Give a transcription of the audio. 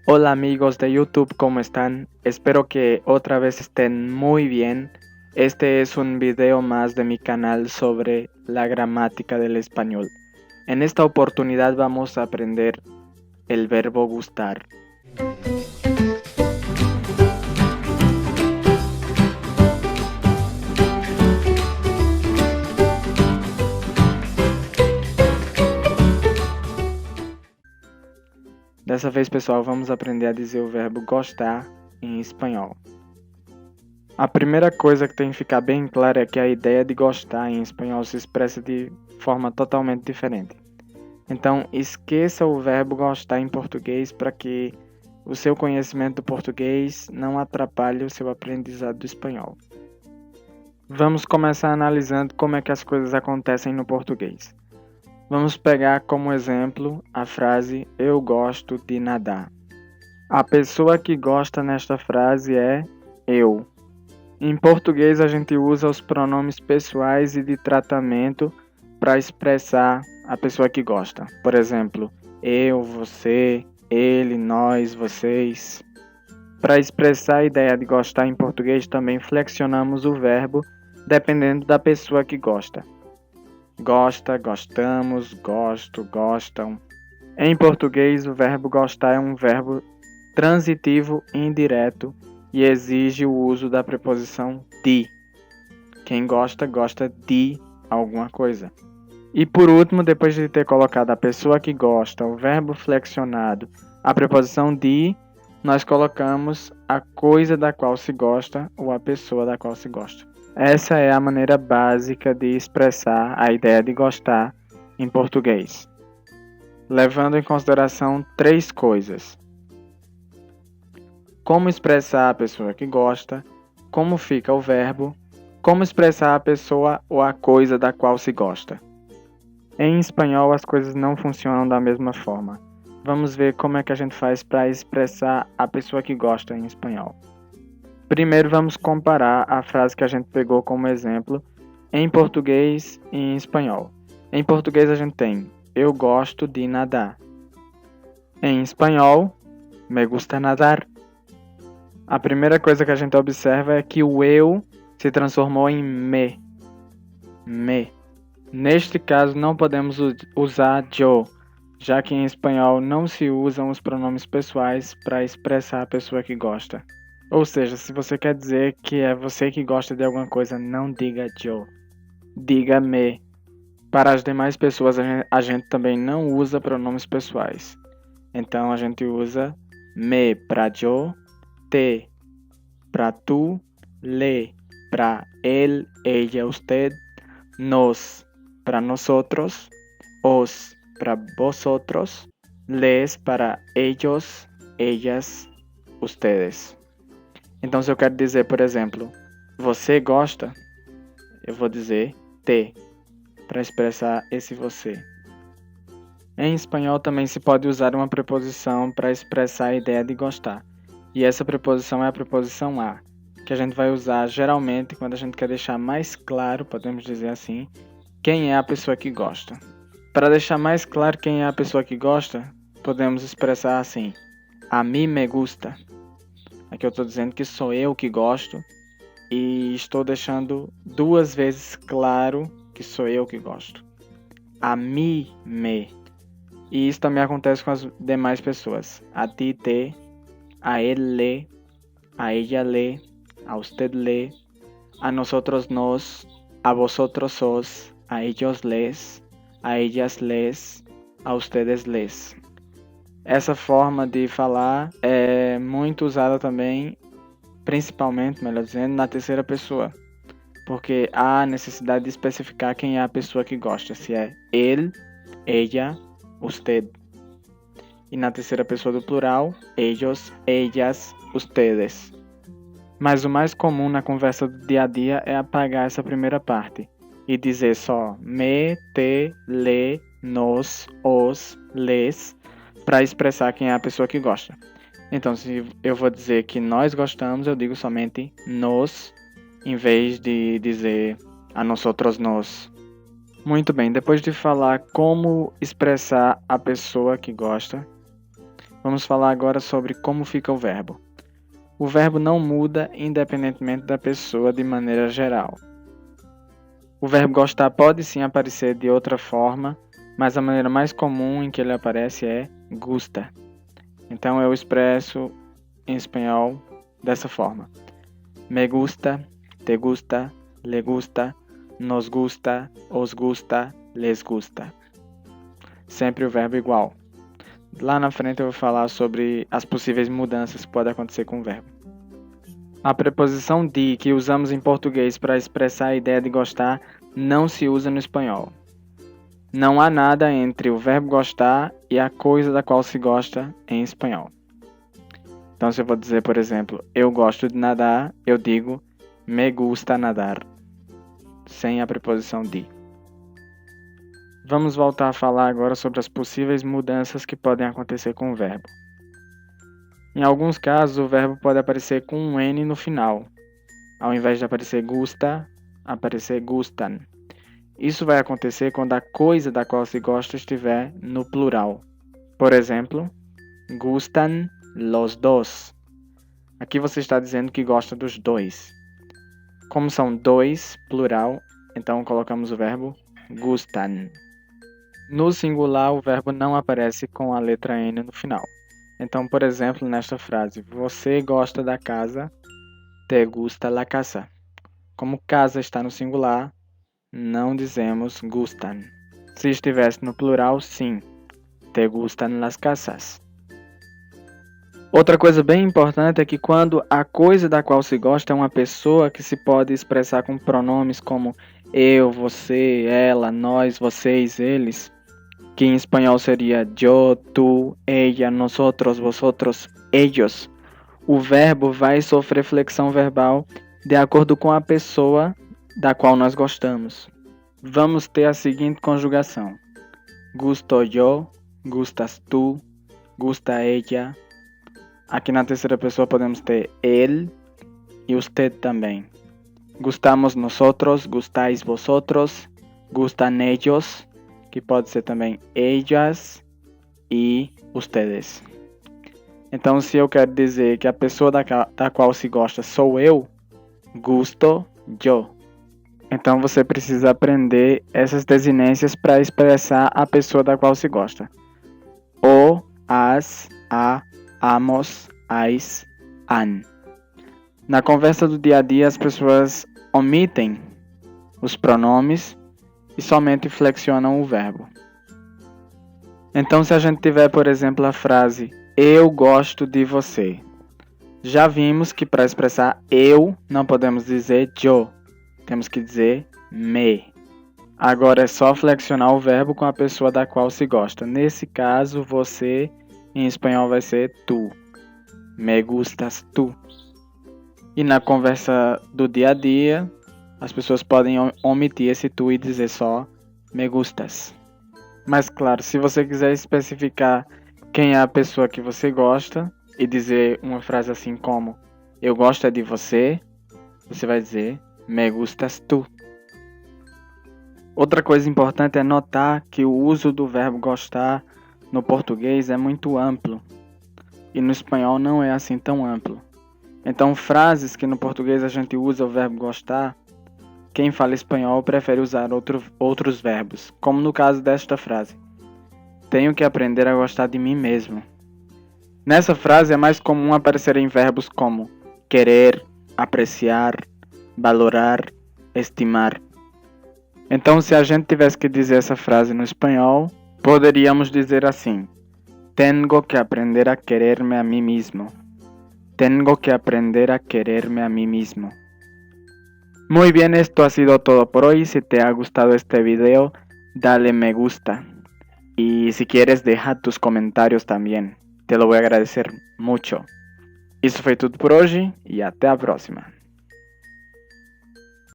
Hola amigos de YouTube, ¿cómo están? Espero que otra vez estén muy bien. Este es un video más de mi canal sobre la gramática del español. En esta oportunidad vamos a aprender el verbo gustar. Dessa vez, pessoal, vamos aprender a dizer o verbo gostar em espanhol. A primeira coisa que tem que ficar bem clara é que a ideia de gostar em espanhol se expressa de forma totalmente diferente. Então, esqueça o verbo gostar em português para que o seu conhecimento do português não atrapalhe o seu aprendizado do espanhol. Vamos começar analisando como é que as coisas acontecem no português. Vamos pegar como exemplo a frase eu gosto de nadar. A pessoa que gosta nesta frase é eu. Em português a gente usa os pronomes pessoais e de tratamento para expressar a pessoa que gosta. Por exemplo, eu, você, ele, nós, vocês. Para expressar a ideia de gostar em português também flexionamos o verbo dependendo da pessoa que gosta. Gosta, gostamos, gosto, gostam. Em português, o verbo gostar é um verbo transitivo indireto e exige o uso da preposição de. Quem gosta, gosta de alguma coisa. E por último, depois de ter colocado a pessoa que gosta, o verbo flexionado, a preposição de, nós colocamos a coisa da qual se gosta ou a pessoa da qual se gosta. Essa é a maneira básica de expressar a ideia de gostar em português, levando em consideração três coisas: como expressar a pessoa que gosta, como fica o verbo, como expressar a pessoa ou a coisa da qual se gosta. Em espanhol as coisas não funcionam da mesma forma. Vamos ver como é que a gente faz para expressar a pessoa que gosta em espanhol. Primeiro vamos comparar a frase que a gente pegou como exemplo em português e em espanhol. Em português a gente tem eu gosto de nadar. Em espanhol, me gusta nadar. A primeira coisa que a gente observa é que o eu se transformou em me. Me. Neste caso, não podemos usar yo, já que em espanhol não se usam os pronomes pessoais para expressar a pessoa que gosta. Ou seja, se você quer dizer que é você que gosta de alguma coisa, não diga yo, diga me. Para as demais pessoas, a gente também não usa pronomes pessoais. Então, a gente usa me para yo, te para tu, le para él, ella, usted, nos para nosotros, os para vosotros, les para ellos, ellas, ustedes. Então, se eu quero dizer, por exemplo, você gosta, eu vou dizer te, para expressar esse você. Em espanhol também se pode usar uma preposição para expressar a ideia de gostar. E essa preposição é a preposição a, que a gente vai usar geralmente quando a gente quer deixar mais claro, podemos dizer assim, quem é a pessoa que gosta. Para deixar mais claro quem é a pessoa que gosta, podemos expressar assim: a mí me gusta. Aqui eu estou dizendo que sou eu que gosto e estou deixando duas vezes claro que sou eu que gosto. A mí me. E isso também acontece com as demais pessoas. A ti te, a él le, a ella le, a usted le, a nosotros nos, a vosotros os, a ellos les, a ellas les, a ustedes les. Essa forma de falar é muito usada também, principalmente, melhor dizendo, na terceira pessoa, porque há necessidade de especificar quem é a pessoa que gosta, se é ele, ella, usted. E na terceira pessoa do plural, ellos, ellas, ustedes. Mas o mais comum na conversa do dia a dia é apagar essa primeira parte e dizer só me, te, le, nos, os, les, para expressar quem é a pessoa que gosta. Então, se eu vou dizer que nós gostamos, eu digo somente nos, em vez de dizer a nosotros nos. Muito bem, depois de falar como expressar a pessoa que gosta, Vamos falar agora sobre como fica o verbo. O verbo não muda independentemente da pessoa de maneira geral. O verbo gostar pode sim aparecer de outra forma, mas a maneira mais comum em que ele aparece é gusta. Então eu expresso em espanhol dessa forma: me gusta, te gusta, le gusta, nos gusta, os gusta, les gusta. Sempre o verbo igual. Lá na frente eu vou falar sobre as possíveis mudanças que podem acontecer com o verbo. A preposição de, que usamos em português para expressar a ideia de gostar, não se usa no espanhol. Não há nada entre o verbo gostar e a coisa da qual se gosta em espanhol. Então, se eu vou dizer, por exemplo, eu gosto de nadar, eu digo me gusta nadar, sem a preposição de. Vamos voltar a falar agora sobre as possíveis mudanças que podem acontecer com o verbo. Em alguns casos, o verbo pode aparecer com um N no final. Ao invés de aparecer gusta, aparecer gustan. Isso vai acontecer quando a coisa da qual se gosta estiver no plural. Por exemplo, gustan los dos. Aqui você está dizendo que gosta dos dois. Como são dois, plural, então colocamos o verbo gustan. No singular, o verbo não aparece com a letra N no final. Então, por exemplo, nesta frase, você gosta da casa, te gusta la casa. Como casa está no singular, não dizemos gustan. Se estivesse no plural, sim, te gustan las casas. Outra coisa bem importante é que quando a coisa da qual se gosta é uma pessoa que se pode expressar com pronomes como eu, você, ela, nós, vocês, eles, que em espanhol seria yo, tú, ella, nosotros, vosotros, ellos, o verbo vai sofrer flexão verbal de acordo com a pessoa da qual nós gostamos. Vamos ter a seguinte conjugação: gusto yo, gustas tú, gusta ella. Aqui na terceira pessoa podemos ter él e usted também. Gustamos nosotros, gustáis vosotros, gustan ellos, que pode ser também ellas e ustedes. Então, se eu quero dizer que a pessoa da qual se gosta sou eu, gusto yo. Então, você precisa aprender essas desinências para expressar a pessoa da qual se gosta. O, as, a, amos, ais, an. Na conversa do dia a dia, as pessoas omitem os pronomes e somente flexionam o verbo. Então, se a gente tiver, por exemplo, a frase eu gosto de você, já vimos que para expressar eu não podemos dizer yo, temos que dizer me. Agora é só flexionar o verbo com a pessoa da qual se gosta. Nesse caso, você em espanhol vai ser tu. Me gustas tu. E na conversa do dia a dia, as pessoas podem omitir esse tu e dizer só me gustas. Mas claro, se você quiser especificar quem é a pessoa que você gosta e dizer uma frase assim como eu gosto de você, você vai dizer me gustas tu. Outra coisa importante é notar que o uso do verbo gostar no português é muito amplo e no espanhol não é assim tão amplo. Então, frases que no português a gente usa o verbo gostar, quem fala espanhol prefere usar outros verbos, como no caso desta frase: tenho que aprender a gostar de mim mesmo. Nessa frase é mais comum aparecerem verbos como querer, apreciar, valorar, estimar. Então, se a gente tivesse que dizer essa frase no espanhol, poderíamos dizer assim: tengo que aprender a quererme a mí mismo. Tengo que aprender a quererme a mí mismo. Muy bien, esto ha sido todo por hoy. Si te ha gustado este video, dale me gusta. Y si quieres, deja tus comentarios también. Te lo voy a agradecer mucho. Isso foi tudo por hoje e até a próxima.